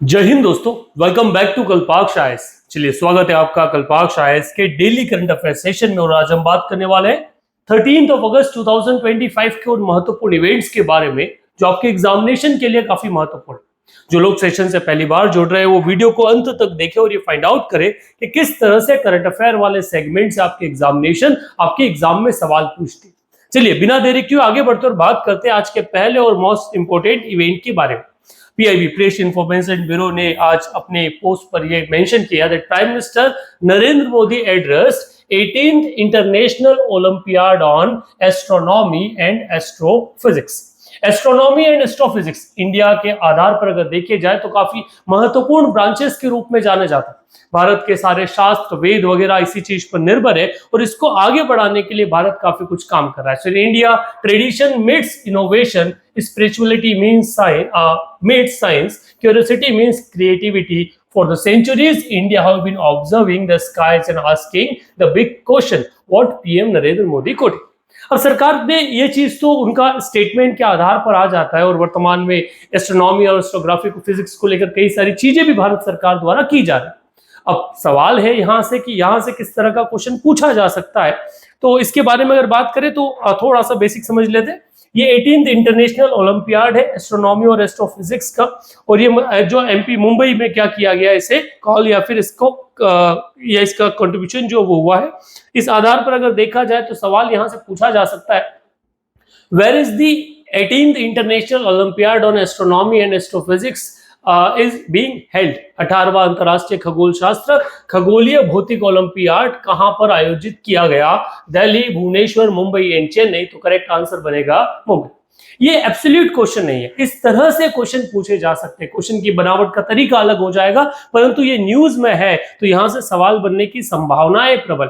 जय हिंद दोस्तों, welcome back to कल्पाक्ष IAS. चलिए, स्वागत है आपका कल्पाक्ष आईएएस के डेली करंट अफेयर सेशन में। और आज हम बात करने वाले हैं 13 अगस्त 2025 के उन महत्वपूर्ण इवेंट्स के बारे में जो आपके एग्जामिनेशन के लिए काफी महत्वपूर्ण है। जो लोग सेशन से पहली बार जुड़ रहे हैं वो वीडियो को अंत तक देखें और ये फाइंड आउट करें कि किस तरह से करंट अफेयर वाले सेगमेंट से आपके एग्जामिनेशन आपके एग्जाम में सवाल पूछते हैं। चलिए, बिना देरी किए आगे बढ़ते और बात करते हैं आज के पहले और मोस्ट इंपोर्टेंट इवेंट के बारे में। पीआईबी प्रेस इंफॉर्मेशन ब्यूरो ने आज अपने पोस्ट पर यह मेंशन किया that prime minister Narendra Modi addressed 18th international olympiad on astronomy and astrophysics. Astronomy and astrophysics India के आधार पर अगर देखे जाए तो काफी महत्वपूर्ण ब्रांचेस के रूप में जाने जाता है। भारत के सारे शास्त्र वेद वगैरह इसी चीज पर निर्भर है और इसको आगे बढ़ाने के लिए भारत काफी कुछ काम कर रहा है। So in India tradition meets innovation, spirituality meets science, curiosity means creativity. For the centuries, India have been observing the skies and asking the big question, what PM Narendra Modi could. अब सरकार ने ये चीज तो उनका स्टेटमेंट के आधार पर आ जाता है और वर्तमान में एस्ट्रोनॉमी और एस्ट्रोग्राफी को फिजिक्स को लेकर कई सारी चीजें भी भारत सरकार द्वारा की जा रही है। अब सवाल है यहाँ से कि यहाँ से किस तरह का क्वेश्चन पूछा जा सकता है, तो इसके बारे में अगर बात करें तो थोड़ा सा बेसिक समझ लेते हैं। ये 18th इंटरनेशनल ओलंपियाड है एस्ट्रोनॉमी और एस्ट्रोफिजिक्स का, और ये जो एमपी मुंबई में क्या किया गया इसे कॉल या फिर इसको या इसका कंट्रीब्यूशन जो वो हुआ है, इस आधार पर अगर देखा जाए तो सवाल यहाँ से पूछा जा सकता है, where is the 18th international olympiad on astronomy and astrophysics is being held. 18वां अंतरराष्ट्रीय खगोल शास्त्र खगोलीय भौतिक ओलंपियाड कहां पर आयोजित किया गया? दिल्ली, भुवनेश्वर, मुंबई एंड चेन्नई। तो करेक्ट आंसर बनेगा मुंबई। ये एब्सोल्यूट क्वेश्चन नहीं है, इस तरह से क्वेश्चन पूछे जा सकते हैं। क्वेश्चन की बनावट का तरीका अलग हो जाएगा, परंतु ये न्यूज में है तो यहां से सवाल बनने की संभावनाएं प्रबल।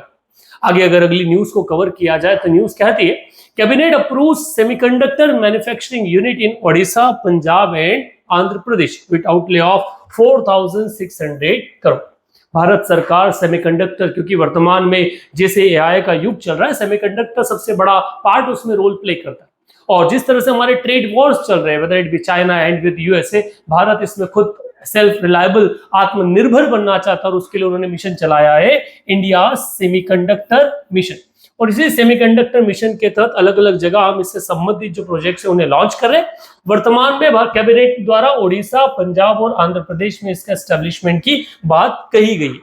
आगे अगर अगली न्यूज को कवर किया जाए तो न्यूज कहती है, cabinet approves semiconductor manufacturing unit in Odisha, Punjab and Andhra Pradesh with outlay of 4600 crore. Bharat सरकार सेमीकंडक्टर, क्योंकि वर्तमान में जैसे एआई का युग चल रहा है, सेमीकंडक्टर सबसे बड़ा पार्ट उसमें रोल प्ले करता है। और जिस तरह से हमारे ट्रेड वॉर्स चल रहे हैं, whether it be China and with USA, Bharat इसमें खुद सेल्फ रिलायबल आत्मनिर्भर बनना चाहता है और उसके लिए उन्होंने मिशन चलाया है, इंडिया सेमीकंडक्टर मिशन। और इसी सेमीकंडक्टर मिशन के तहत अलग अलग जगह हम इससे संबंधित जो प्रोजेक्ट्स है उन्हें लॉन्च कर रहे हैं। वर्तमान में कैबिनेट द्वारा ओडिशा, पंजाब और आंध्र प्रदेश में इसका एस्टेब्लिशमेंट की बात कही गई।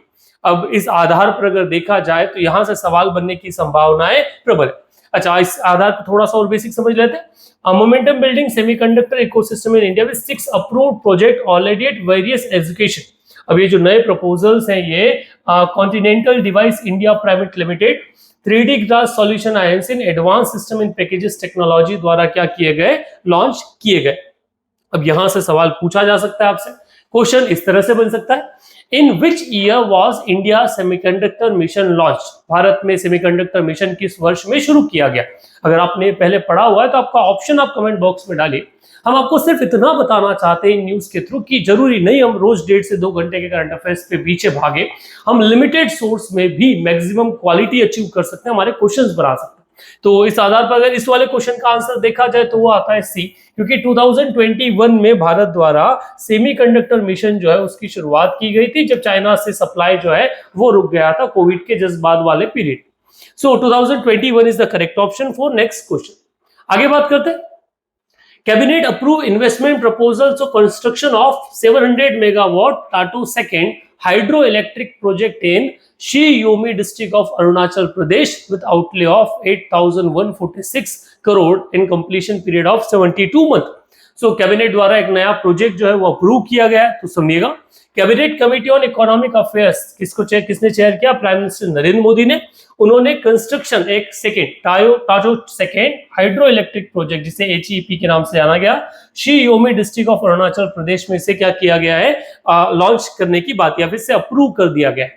अब इस आधार पर अगर देखा जाए तो यहां से सवाल बनने की संभावनाएं प्रबल है। अच्छा, इस आधार पर थोड़ा सा और बेसिक समझ लेते हैं। Momentum building semiconductor ecosystem in India with 6 approved project already at various education. अब ये जो नए प्रपोजल्स हैं ये continental device India private limited, 3D glass solution ions in advance system in packages technology द्वारा क्या किए गए? लॉन्च किए गए। अब यहां से सवाल पूछा जा सकता है आपसे, क्वेश्चन इस तरह से बन सकता है, in which year was India semiconductor mission launch? Bharat में सेमीकंडक्टर मिशन किस वर्ष में शुरू किया गया? अगर आपने पहले पढ़ा हुआ है तो आपका ऑप्शन आप कमेंट बॉक्स में डालिए। हम आपको सिर्फ इतना बताना चाहते हैं न्यूज के थ्रू कि जरूरी नहीं हम रोज 1.5 से 2 घंटे के करंट अफेयर्स पे पीछे भागे, हम लिमिटेड सोर्स में भी मैक्सिमम क्वालिटी अचीव कर सकते हैं, हमारे क्वेश्चंस बना सकते हैं। तो इस आधार पर अगर इस वाले क्वेश्चन का आंसर देखा जाए तो वो आता है सी, क्योंकि 2021 में भारत द्वारा सेमीकंडक्टर मिशन जो है उसकी शुरुआत की गई थी, जब चाइना से सप्लाई जो है वो रुक गया था कोविड के जस्ट बाद वाले period. So 2021 is the correct option for next question. आगे बात करते हैं। Cabinet approve investment proposals of construction of 700 megawatt टाटू second hydro electric project in she Yomi district of Arunachal Pradesh with outlay of 8146 crore in completion period of 72 month. So cabinet द्वारा एक नया project जो है वो अप्रूव किया गया है। तो सुनिएगा, cabinet committee on economic affairs किसने चेयर किया? प्राइम मिनिस्टर नरेंद्र मोदी ने। उन्होंने कंस्ट्रक्शन एक second Tato second hydro electric project, जिसे HEP के नाम से जाना गया, शी योमी डिस्ट्रिक्ट ऑफ अरुणाचल प्रदेश में से क्या किया गया है? लॉन्च करने की बात या फिर से अप्रूव कर दिया गया है।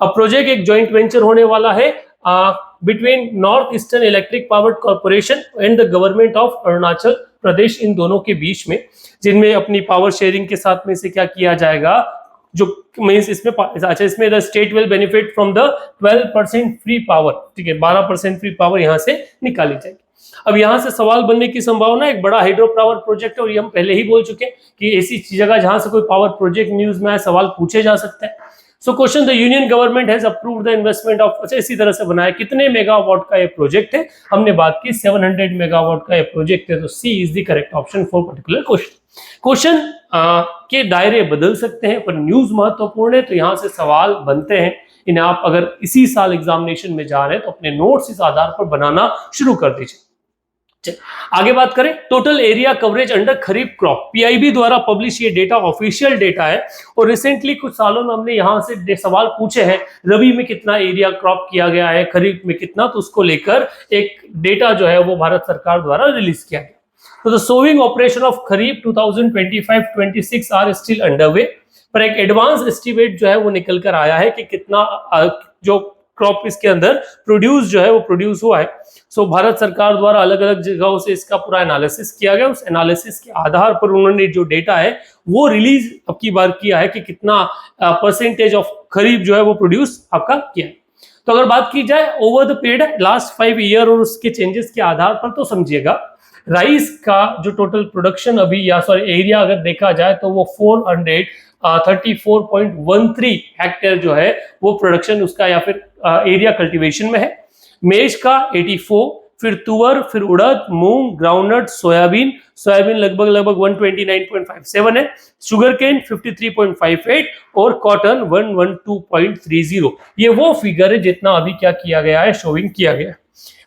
अब प्रोजेक्ट एक ज्वाइंट वेंचर होने वाला है between north eastern electric power corporation and the government of Arunachal Pradesh, इन दोनों के बीच में, जिनमें अपनी पावर शेयरिंग के साथ में से क्या किया जाएगा, जो मींस इसमें अच्छा इसमें the state will benefit from the 12% free power, ठीक है, 12% फ्री पावर यहां से निकाली जाएगी। अब यहाँ से सवाल बनने की संभावना, एक बड़ा हाइड्रो पावर प्रोजेक्ट है और ये हम पहले ही बोल चुके हैं कि ऐसी जगह जहां से कोई पावर प्रोजेक्ट न्यूज में आए सवाल पूछे जा सकते हैं। So question, the union government has approved the investment of, अच्छा इसी तरह से बनाया, कितने मेगावाट का ये प्रोजेक्ट है, हमने बात की 700 मेगावाट का ये प्रोजेक्ट है, तो C is the correct option for particular question. Question के दायरे बदल सकते हैं पर न्यूज महत्वपूर्ण है, तो यहां से सवाल बनते हैं। इन्हें आप अगर इसी साल एग्जामिनेशन में जा रहे हैं तो अपने नोट्स इस आधार पर बनाना शुरू कर दीजिए। आगे बात करें, total area coverage under kharif crop, PIB द्वारा पब्लिश ये डेटा ऑफिशियल डेटा है और रिसेंटली कुछ सालों में हमने यहां से सवाल पूछे हैं, रबी में कितना एरिया क्रॉप किया गया है, खरीफ में कितना, तो उसको लेकर एक डेटा जो है वो भारत सरकार द्वारा रिलीज किया गया। तो the sowing operation of kharif 2025-26 are still underway, पर एक एडवांस एस्टिमेट जो है वो निकल कर आया है कि कितना जो क्रॉप इसके अंदर प्रोड्यूस जो है वो प्रोड्यूस हुआ है। सो भारत सरकार द्वारा अलग अलग जगहों से इसका पूरा एनालिसिस किया गया, उस एनालिसिस के आधार पर उन्होंने जो डेटा है वो रिलीज अब की बार किया है कि कितना परसेंटेज ऑफ खरीफ जो है वो प्रोड्यूस आपका किया है। तो अगर बात की जाए over the period last 5 year और उसके चेंजेस के आधार पर, तो समझिएगा राइस का जो टोटल प्रोडक्शन अभी या सॉरी एरिया अगर देखा जाए तो वो 434.13 हेक्टेयर जो है वो प्रोडक्शन उसका या फिर एरिया कल्टीवेशन में है। मेज का 84, फिर तुअर, फिर उड़द, मूंग, ग्राउंडनट, सोयाबीन लगभग 129.57 है, शुगर केन 53.58 और कॉटन 112.30। ये वो फिगर है जितना अभी क्या किया गया है, शोइंग किया गया है।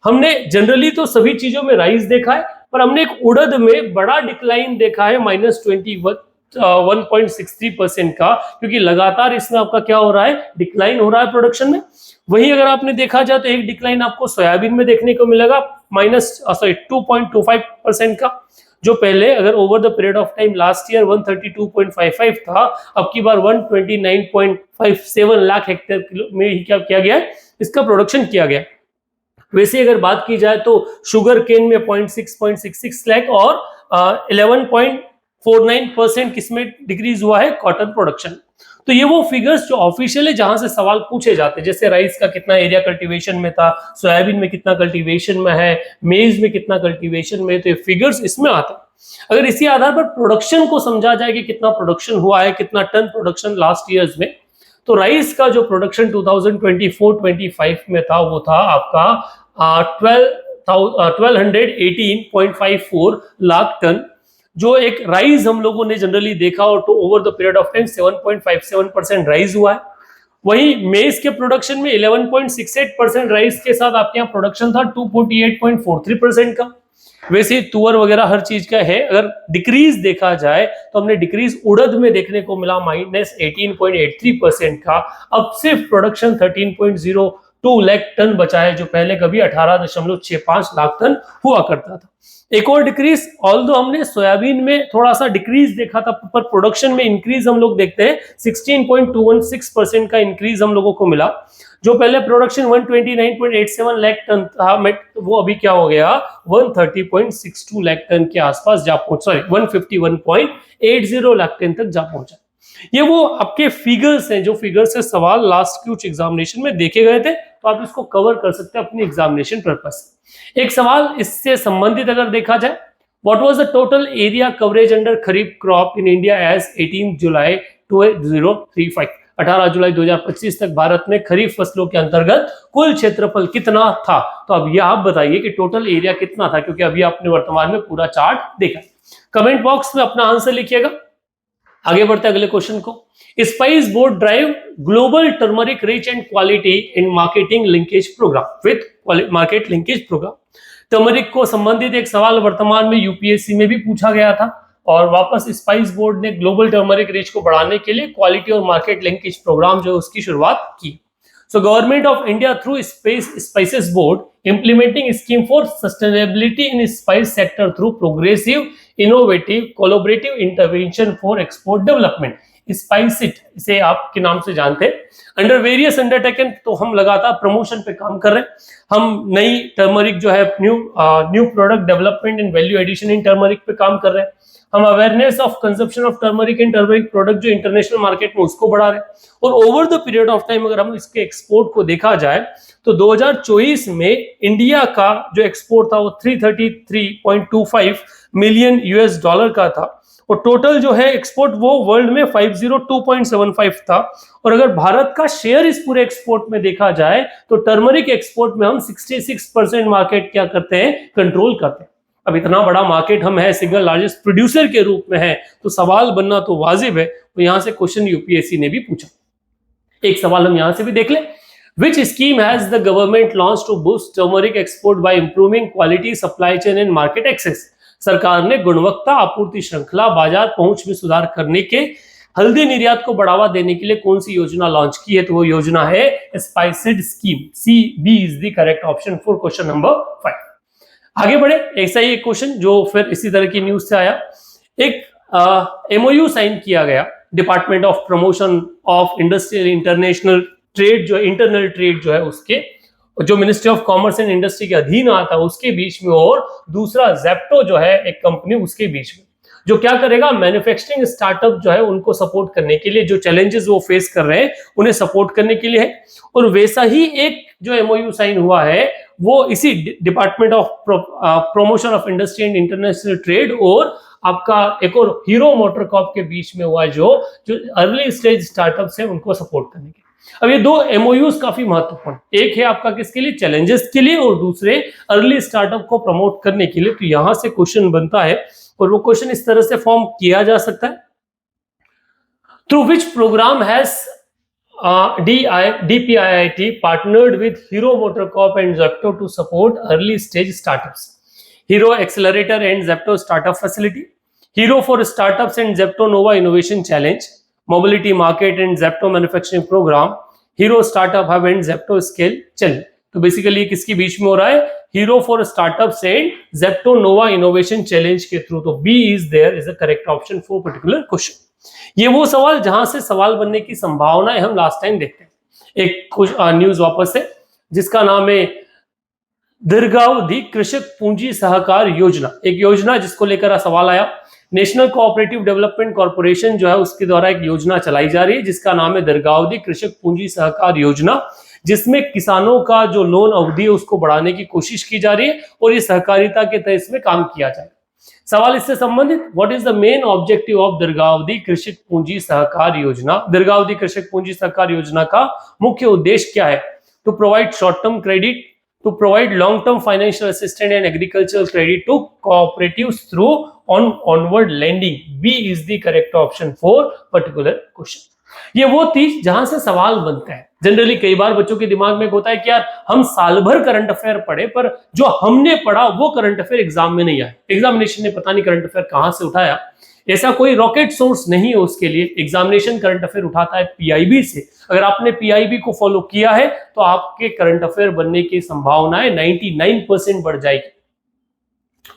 हमने जनरली तो सभी चीजों में राइस देखा है, पर हमने एक उड़द में बड़ा डिक्लाइन देखा है -1.63% का, क्योंकि लगातार इसमें आपका क्या हो रहा है, डिक्लाइन हो रहा है प्रोडक्शन में। वहीं अगर आपने देखा जाए तो एक डिक्लाइन आपको सोयाबीन में देखने को मिलेगा -2.25% का, जो पहले अगर over the period of time last year 132.55 था, अब की बार 129.57 लाख हेक्टेयर में ही क्या किया गया है, इसका प्रोडक्शन किया गया। वैसे अगर बात की जाए तो शुगर केन में 0.66 लाख और 11.49% किसमें डिक्रीज हुआ है, कॉटन प्रोडक्शन। तो ये वो फिगर्स जो ऑफिशियल है जहां से सवाल पूछे जाते हैं, जैसे राइस का कितना एरिया कल्टीवेशन में था, सोयाबीन में कितना कल्टीवेशन में है, मेज में कितना कल्टीवेशन में, तो ये फिगर्स इसमें आते हैं। अगर इसी आधार पर प्रोडक्शन को समझा जाए कि कितना प्रोडक्शन हुआ है, कितना टन प्रोडक्शन लास्ट ईयर्स में, तो राइस का जो प्रोडक्शन 2024-25 में था वो था आपका 1218.54 लाख टन, जो एक राइज हम लोगों ने जनरली देखा और तो over the period of time 7.57% rise हुआ है। वहीं मेज के प्रोडक्शन में 11.68% राइज के साथ आपके यहाँ प्रोडक्शन था 248.43% का। वैसे तुअर वगैरह हर चीज का है। अगर डिक्रीज देखा जाए तो हमने डिक्रीज उड़द में देखने को मिला -18.83% का। अब सिर्फ प्रोडक्शन 13.02 लाख टन बचा है, जो पहले कभी 18.65 लाख टन हुआ करता था। एक और डिक्रीज, ऑल्दो हमने सोयाबीन में थोड़ा सा डिक्रीज देखा था, पर प्रोडक्शन में इंक्रीज हम लोग देखते हैं 16.216% का इंक्रीज हम लोगों को मिला। जो पहले प्रोडक्शन 129.87 लाख टन था, वो अभी क्या हो गया 130.62 लाख टन के आसपास जा पहुंच, सॉरी 151.80 लाख टन तक जा पहुंचा। ये वो आपके फिगर्स हैं जो फिगर्स से सवाल लास्ट कुछ एग्जामिनेशन में देखे गए थे, तो आप इसको कवर कर सकते हैं अपनी एग्जामिनेशन पर्पस से। एक सवाल इससे संबंधित अगर देखा जाए, what was the total area coverage under kharif crop in India as 18 July 2035, 18 जुलाई 2025 तक भारत में खरीफ फसलों के अंतर्गत कुल क्षेत्रफल कितना था। तो अब ये आप बताइए कि टोटल एरिया कितना था, क्योंकि अभी आपने वर्तमान में पूरा चार्ट देखा। कमेंट बॉक्स में अपना आंसर लिखिएगा। आगे बढ़ते अगले क्वेश्चन को। Spice board drive global turmeric reach and quality in marketing linkage program with market linkage program. Turmeric को संबंधित एक सवाल वर्तमान में यूपीएससी में भी पूछा गया था, और वापस स्पाइस बोर्ड ने ग्लोबल टर्मरिक रीच को बढ़ाने के लिए क्वालिटी और मार्केट लिंकेज प्रोग्राम जो उसकी शुरुआत की। So government of India through Spices Board implementing scheme for sustainability in spice sector through progressive, innovative, collaborative intervention for export development. स्पाइसिट इसे आपके नाम से जानते हैं। अंडर वेरियस अंडरटेकन, तो हम लगातार प्रमोशन पे काम कर रहे हैं। हम नई टर्मरिक जो है new product development and value addition in turmeric पे काम कर रहे हैं। हम awareness of consumption of turmeric and turmeric product जो इंटरनेशनल मार्केट में उसको बढ़ा रहे हैं। और over the period of time अगर हम इसके एक्सपोर्ट को देखा जाए तो 2024 में इंडिया का जो एक्सपोर्ट था वो 333.25 मिलियन यूएस डॉलर का था, और टोटल जो है एक्सपोर्ट वो वर्ल्ड में 502.75 था। और अगर भारत का शेयर इस पूरे एक्सपोर्ट में देखा जाए तो टर्मरिक एक्सपोर्ट में हम 66% मार्केट क्या करते हैं, कंट्रोल करते हैं। अब इतना बड़ा मार्केट हम है, सिंगल लार्जेस्ट प्रोड्यूसर के रूप में है, तो सवाल बनना तो वाजिब है। तो यहां से क्वेश्चन यूपीएससी ने भी पूछा। एक सवाल हम यहां से भी देख लें। Which scheme has the government launched to boost turmeric export by improving quality, supply chain and market access? सरकार ने गुणवत्ता, आपूर्ति श्रृंखला, बाजार पहुंच में सुधार करने के हल्दी निर्यात को बढ़ावा देने के लिए कौन सी योजना लॉन्च की है? तो वो योजना है SPICED scheme. C B is the correct option for question number 5। आगे बढ़े, ऐसा ही एक क्वेश्चन जो फिर इसी तरह की न्यूज से आया। एक एमओयू साइन किया गया department of promotion of industrial international trade, जो इंटरनल ट्रेड जो है उसके, जो ministry of commerce and industry के अधीन आता है उसके बीच में, और दूसरा जेप्टो जो है एक कंपनी उसके बीच में, जो क्या करेगा, मैन्युफैक्चरिंग स्टार्टअप जो है उनको सपोर्ट करने के लिए, जो चैलेंजेस वो फेस कर रहे हैं उन्हें सपोर्ट करने के लिए है। और वैसा ही एक जो एमओयू साइन हुआ है वो इसी department of promotion of industry and international trade और आपका एक और हीरो मोटरकॉर्प के बीच में हुआ, जो अर्ली स्टेज स्टार्टअप्स है उनको सपोर्ट करने के लिए। अब ये दो एमओयूज काफी महत्वपूर्ण, एक है आपका किसके लिए, चैलेंजेस के लिए, और दूसरे अर्ली स्टार्टअप को प्रमोट करने के लिए। तो यहां से क्वेश्चन बनता है, और वो क्वेश्चन इस तरह से फॉर्म किया जा सकता है। Through which programme has DPIIT partnered with Hero MotoCorp and Zepto to support early stage startups? Hero Accelerator and Zepto Startup Facility, Hero for Startups and Zepto Nova Innovation Challenge, Mobility Market and Zepto Manufacturing Program, Hero Startup Hub and Zepto Scale Challenge। तो basically ये किसके बीच में हो रहा है, hero for startups and Zepto nova innovation challenge के through. तो B is there is the correct option for particular question. ये वो सवाल जहां से सवाल बनने की संभावना है हम लास्ट टाइम देखते हैं। एक न्यूज वापस है जिसका नाम है दीर्घावधि कृषक पूंजी सहकार योजना, एक योजना जिसको लेकर सवाल आया। नेशनल कोऑपरेटिव डेवलपमेंट कॉर्पोरेशन जो है उसके द्वारा एक योजना चलाई जा रही है जिसका नाम है दीर्घावधि कृषक पूंजी सहकार योजना, जिसमें किसानों का जो लोन अवधि है उसको बढ़ाने की कोशिश की जा रही है और ये सहकारिता के तहत इसमें काम किया जाए। सवाल इससे संबंधित, what is the main objective of दीर्घावधि कृषक पूंजी सहकार योजना? दीर्घावधि कृषक पूंजी सहकार योजना का मुख्य उद्देश्य क्या है? To provide short term credit, to provide long-term financial assistance and agricultural credit to cooperatives through onward lending. B is the correct option for particular question. ये वो चीज जहां से सवाल बनता है। जनरली कई बार बच्चों के दिमाग में होता है कि यार हम साल भर करंट अफेयर पढ़े पर जो हमने पढ़ा वो करंट अफेयर एग्जाम में नहीं आया, एग्जामिनेशन ने पता नहीं करंट अफेयर कहां से उठाया। ऐसा कोई रॉकेट सोर्स नहीं है उसके लिए। एग्जामिनेशन करंट अफेयर उठाता है पीआईबी से। अगर आपने पीआईबी को फॉलो किया है तो आपके करंट अफेयर बनने की संभावनाएं 99% बढ़ जाएगी।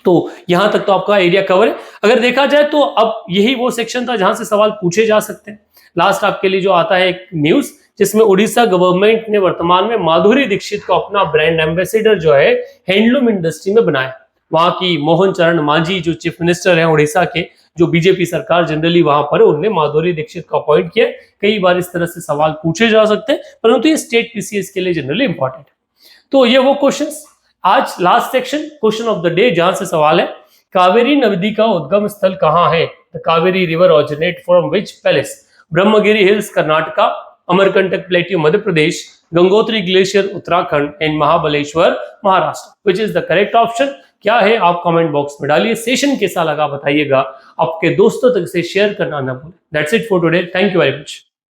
तो यहां तक तो आपका एरिया कवर है। अगर देखा जाए तो अब यही वो सेक्शन था जहां से सवाल पूछे जा सकते हैं। लास्ट आपके लिए जो आता है एक न्यूज जिसमें उड़ीसा गवर्नमेंट ने वर्तमान में माधुरी दीक्षित को अपना ब्रांड एम्बेसडर जो है हैंडलूम इंडस्ट्री में बनाया। वहां की मोहन चरण मांझी जो चीफ मिनिस्टर है उड़ीसा के, जो बीजेपी सरकार जनरली वहां पर है, उन्होंने माधुरी दीक्षित को अपॉइंट किया। कई बार इस तरह से सवाल पूछे जा सकते हैं, परंतु ये स्टेट पीसीएस के लिए जनरली इंपॉर्टेंट है। तो ये वो क्वेश्चंस, आज last section question of the day जहां से सवाल है, कावेरी नदी का उद्गम स्थल कहां है? The Kaveri river originate from which palace? Brahmagiri hills Karnataka, Amarkantak plateau Madhya Pradesh, Gangotri glacier Uttarakhand and Mahabaleshwar Maharashtra. Which is the correct option? क्या है आप कमेंट बॉक्स में डालिए। सेशन कैसा लगा बताइएगा, आपके दोस्तों तक से शेयर करना ना भूलें। That's it for today, thank you very much.